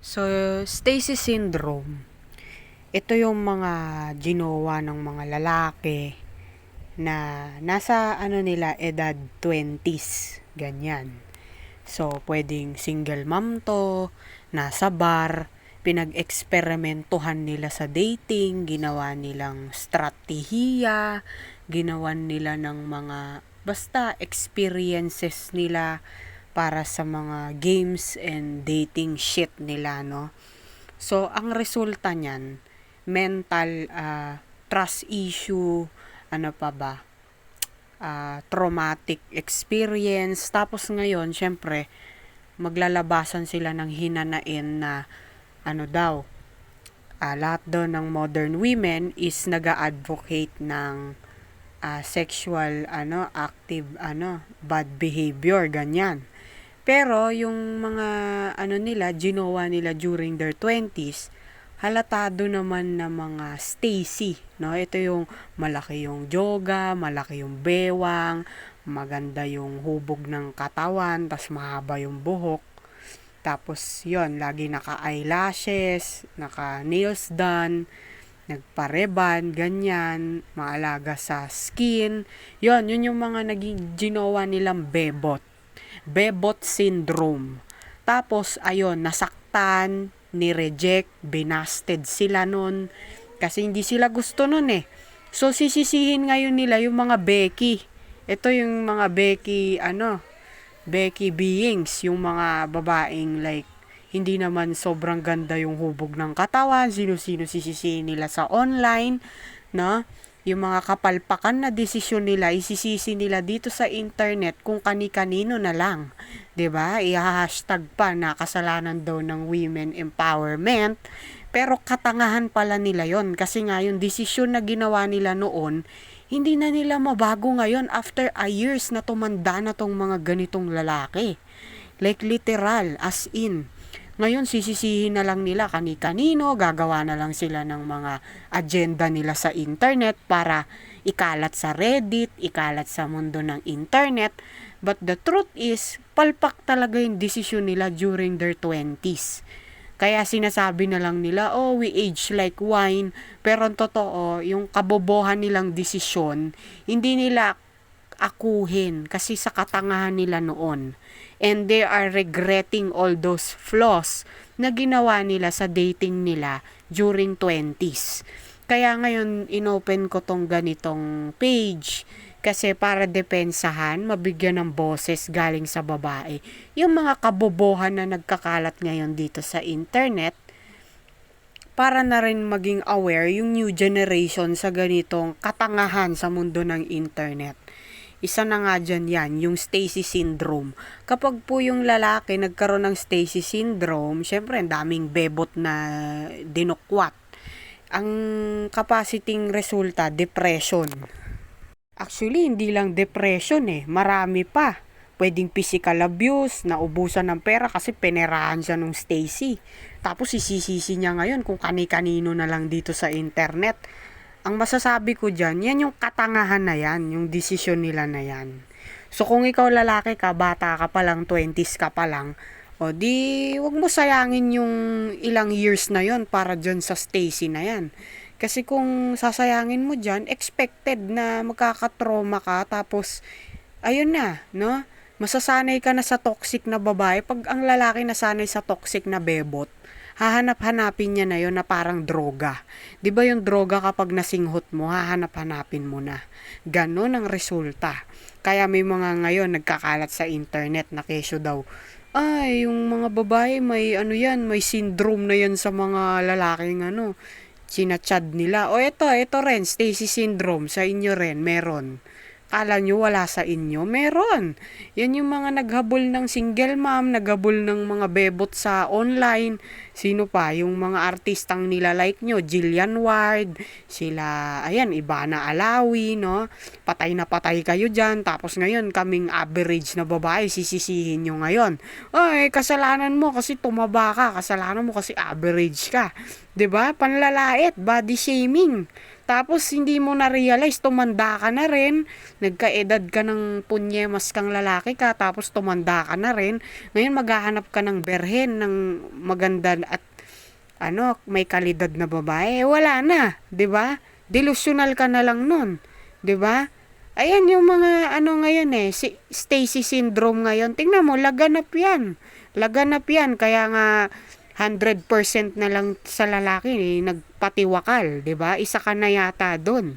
So, Stacy syndrome, ito yung mga ginawa ng mga lalaki na nasa nila edad 20s, ganyan. So, pwedeng single mom to, nasa bar, pinag-eksperimentuhan nila sa dating, ginawa nilang strategiya, ginawa nila ng mga basta experiences nila para sa mga games and dating shit nila, no? So, ang resulta niyan, mental trust issue, ano pa ba, traumatic experience. Tapos ngayon, syempre, maglalabasan sila ng hinanain na ano daw, lahat daw ng modern women is nag-advocate ng sexual active bad behavior, ganyan. Pero yung mga ginawa nila during their 20s, halatado naman na mga Stacy, no? Ito yung malaki yung yoga, malaki yung bewang, maganda yung hubog ng katawan, tas mahaba yung buhok. Tapos yon, lagi naka-eyelashes, naka-nails done, nagpareban, ganyan, maalaga sa skin. Yun yung mga naging ginawa nilang bebot. Bebot syndrome. Tapos, ayun, nasaktan, ni-reject, binasted sila nun. Kasi hindi sila gusto nun eh. So, sisisihin ngayon nila yung mga Becky. Ito yung mga Becky, Becky beings, yung mga babaeng like, hindi naman sobrang ganda yung hubog ng katawan, sino-sino sisisihin nila sa online, no? Yung mga kapalpakan na desisyon nila, isisisi nila dito sa internet kung kani-kanino na lang. 'Di ba? I-hashtag pa na kasalanan daw ng women empowerment. Pero katangahan pala nila yon kasi nga yung desisyon na ginawa nila noon, hindi na nila mabago ngayon after a years na tumanda na tong mga ganitong lalaki. Like literal, as in. Ngayon, sisisihin na lang nila kani-kanino, gagawa na lang sila ng mga agenda nila sa internet para ikalat sa Reddit, ikalat sa mundo ng internet. But the truth is, palpak talaga yung desisyon nila during their 20s. Kaya sinasabi na lang nila, oh, we age like wine. Pero ang totoo, yung kabobohan nilang desisyon, hindi nila akuhin kasi sa katangahan nila noon. And they are regretting all those flaws na ginawa nila sa dating nila during 20s. Kaya ngayon, inopen ko tong ganitong page kasi para depensahan, mabigyan ng boses galing sa babae. Yung mga kabobohan na nagkakalat ngayon dito sa internet, para na rin maging aware yung new generation sa ganitong katangahan sa mundo ng internet. Isa na nga dyan yan, yung Stacy syndrome. Kapag po yung lalaki nagkaroon ng Stacy syndrome, syempre ang daming bebot na dinukwat. Ang capaciting resulta, depression. Actually, hindi lang depression eh, marami pa. Pwedeng physical abuse, naubusan ng pera kasi penerahan siya nung Stacy. Tapos isisisi niya ngayon kung kani-kanino na lang dito sa internet. Ang masasabi ko dyan, yan yung katangahan na yan, yung desisyon nila na yan. So kung ikaw lalaki ka, bata ka pa lang, 20s ka pa lang, o di wag mo sayangin yung ilang years na yon para dyan sa Stacy na yan. Kasi kung sasayangin mo dyan, expected na magkakatrauma ka, tapos ayun na, no? Masasanay ka na sa toxic na babae. Pag ang lalaki nasanay sa toxic na bebot, hahanap-hanapin niya na yon na parang droga. 'Di ba yung droga kapag nasinghot mo, hahanap-hanapin mo na. Ganon ang resulta. Kaya may mga ngayon nagkakalat sa internet na kesyo daw, ay, yung mga babae may may syndrome na yan sa mga lalaking sinachad nila. O ito rin, Stacy syndrome, sa inyo rin, meron. Kala nyo wala sa inyo? Meron. Yan yung mga naghabol ng single mom, naghabol ng mga bebot sa online. Sino pa? Yung mga artistang nilalike nyo, Jillian Ward, sila, ayan, Ivana Alawi, no? Patay na patay kayo dyan. Tapos ngayon, kaming average na babae, sisisihin nyo ngayon. Ay, kasalanan mo kasi tumaba ka. Kasalanan mo kasi average ka. 'Di ba? Panlalait, body shaming. Tapos hindi mo na realize tumanda ka na rin, nagkaedad ka ng punyemas kang lalaki ka, tapos tumanda ka na rin. Ngayon maghahanap ka ng berhen ng maganda at may kalidad na babae. Wala na, 'di ba? Delusional ka na lang nun, 'di ba? Ayan yung mga ngayon si Stacy syndrome ngayon. Tingnan mo, laganap 'yan. Laganap 'yan kaya nga 100% na lang sa lalaki nagpatiwakal, 'di ba? Isa ka na yata doon,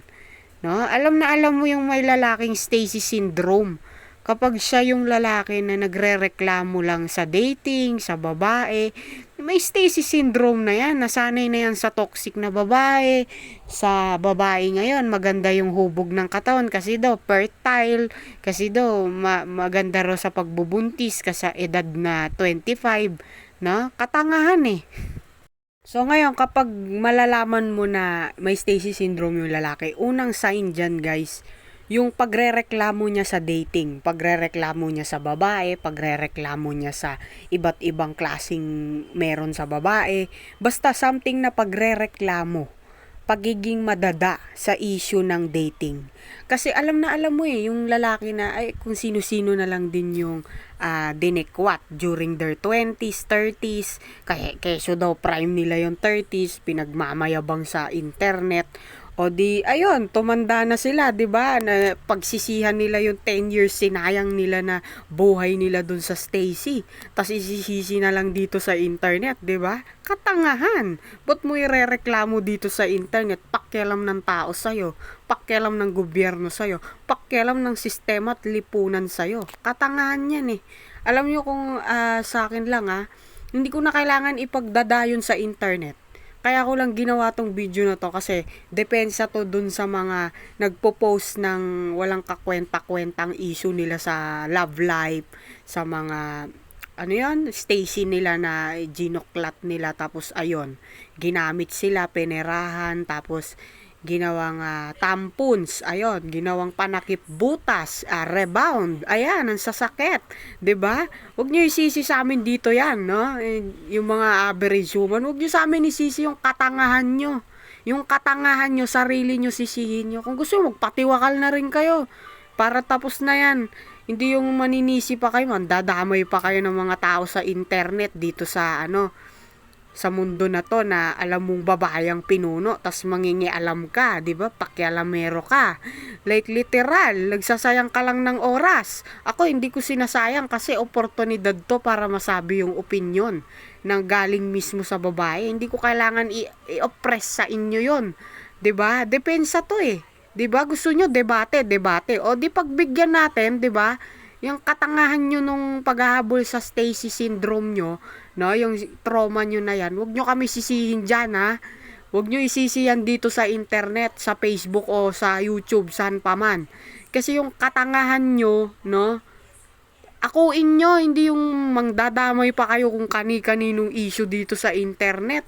no? Alam na alam mo yung may lalaking Stacy syndrome. Kapag siya yung lalaki na nagrereklamo lang sa dating, sa babae, may Stacy syndrome na yan. Nasanay na yan sa toxic na babae. Sa babae ngayon, maganda yung hubog ng katawan kasi daw fertile, kasi daw maganda raw sa pagbubuntis kasi sa edad na 25, no? Katangahan eh. So ngayon, kapag malalaman mo na may Stacy syndrome yung lalaki, unang sign dyan guys, yung pagrereklamo niya sa dating, pagrereklamo niya sa babae, pagrereklamo niya sa iba't ibang klaseng meron sa babae, basta something na pagrereklamo, pagiging madada sa issue ng dating. Kasi alam na alam mo yung lalaki na kung sino-sino na lang din yung dinekwat during their 20s, 30s, keso daw prime nila yung 30s, pinagmamayabang sa internet. O di, ayun, tumanda na sila, 'di ba? Na pagsisihan nila yung 10 years sinayang nila na buhay nila dun sa Stacy. Tapos isisisi na lang dito sa internet, 'di ba? Katangahan. Ba't mo irereklamo dito sa internet? Pakialam ng tao sa'yo. Pakialam ng gobyerno sa'yo. Pakialam ng sistema at lipunan sa'yo. Katangahan yan eh. Alam nyo kung sa akin lang hindi ko na kailangan ipagdadayon sa internet. Kaya ko lang ginawa tong video na to kasi depensa to dun sa mga nagpo-post ng walang kakwenta-kwentang issue nila sa love life, sa mga Stacy nila na ginoklat nila, tapos ayun, ginamit sila, penerahan, tapos ginawang tampons, ayun, ginawang panakip butas, rebound, ayan, ang sasakit, 'di ba? Huwag niyo isisi sa amin dito 'yan, no? Yung mga average human, huwag niyo sa amin isisi yung katangahan niyo. Yung katangahan niyo, sarili niyo sisihin niyo. Kung gusto niyo, magpatiwakal na rin kayo. Para tapos na 'yan. Hindi yung maninisi pa kayo, mandadamay pa kayo ng mga tao sa internet dito sa sa mundo na to na alam mong babayang pinuno, tas mangingialam ka, di ba? Pakialamero ka. Like literal, nagsasayang ka lang ng oras. Ako hindi ko sinasayang kasi oportunidad to para masabi yung opinion ng galing mismo sa babae. Hindi ko kailangan i-oppress sa inyo yon, di ba? Depensa to eh. 'Di ba? Gusto nyo debate, debate. O di pagbigyan natin, 'di ba? Yung katangahan nyo nung paghahabol sa Stacy syndrome nyo, no, yung trauma nyo na yan, huwag nyo kami sisihin dyan, ha. Huwag nyo isisiyan dito sa internet, sa Facebook o sa YouTube, saan pa man. Kasi yung katangahan nyo, no, akuin nyo, hindi yung mangdadamay pa kayo kung kani-kaninong issue dito sa internet.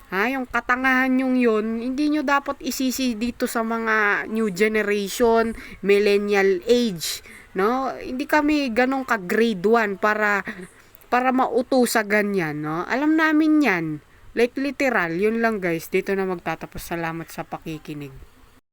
Ha, yung katangahan yung yun, hindi nyo dapat isisi dito sa mga new generation, millennial age, no? Hindi kami ganong ka grade 1 para mauto sa ganyan, no? Alam namin yan. Like literal, yun lang guys. Dito na magtatapos. Salamat sa pakikinig.